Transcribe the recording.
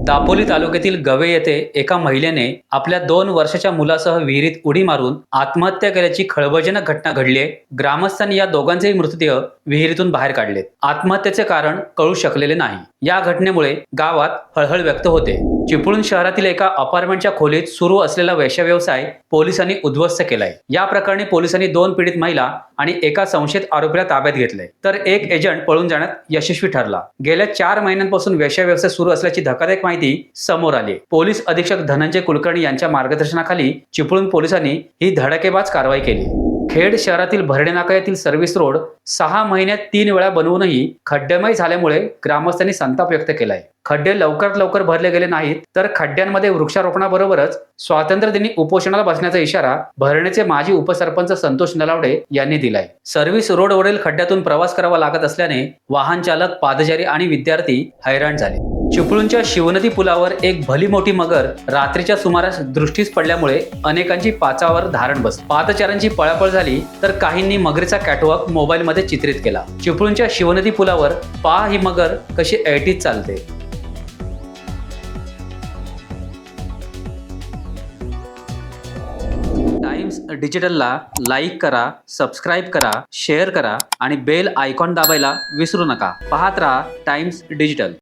दापोली तालुक्यातील गवे येथे एका महिलेने आपल्या 2 वर्षाच्या मुलासह विहिरीत उडी मारून आत्महत्या केल्याची खळबळजनक घटना घडली आहे। ग्रामस्थांनी या दोघांचेही मृतदेह विहिरीतून बाहेर काढलेत। आत्महत्येचे कारण कळू शकलेले नाही। या घटनेमुळे गावात हळहळ व्यक्त होते। चिपळूण शहरातील एका अपार्टमेंटच्या खोलीत सुरू असलेला वेश्याव्यवसाय पोलिसांनी उद्ध्वस्त केलाय। या प्रकरणी पोलिसांनी 2 पीडित महिला आणि एका संशयित आरोपीला ताब्यात घेतलंय, तर एक एजंट पळून जाण्यात यशस्वी ठरला। गेल्या 4 महिन्यांपासून वेश्याव्यवसाय सुरू असल्याची धक्कादायक माहिती समोर आली। पोलीस अधीक्षक धनंजय कुलकर्णी यांच्या मार्गदर्शनाखाली चिपळूण पोलिसांनी ही धडाकेबाज कारवाई केली। खेड शहरातील भरडे नाका येथील सर्व्हिस रोड 6 महिन्यात 3 वेळा बनवूनही खड्डेमय झाल्यामुळे ग्रामस्थांनी संताप व्यक्त केलाय। खड्डे लवकरात लवकर भरले गेले नाहीत तर खड्ड्यांमध्ये वृक्षारोपणाबरोबरच स्वातंत्र्यदिनी उपोषणाला बसण्याचा इशारा भरणेचे माजी उपसरपंच संतोष नलावडे यांनी दिलाय। सर्व्हिस रोडवरील खड्ड्यातून प्रवास करावा लागत असल्याने वाहन चालक, पादचारी आणि विद्यार्थी हैराण झाले। चिपळूणच्या शिवनदी पुलावर एक भली मोठी मगर रात्रीच्या सुमारास दृष्टीस पडल्यामुळे अनेकांची पाचावर धारण बसली। पादचाऱ्यांची पळापळ झाली तर काहींनी मगरीचा कॅटवॉक मोबाईलमध्ये चित्रित केला। चिपळूणच्या शिवनदी पुलावर पहा ही मगर कशी ऐटीत चालते। टाइम्स डिजिटलला लाईक करा, सबस्क्राईब करा, शेअर करा आणि बेल आयकॉन दाबायला विसरू नका। पाहत रहा टाइम्स डिजिटल।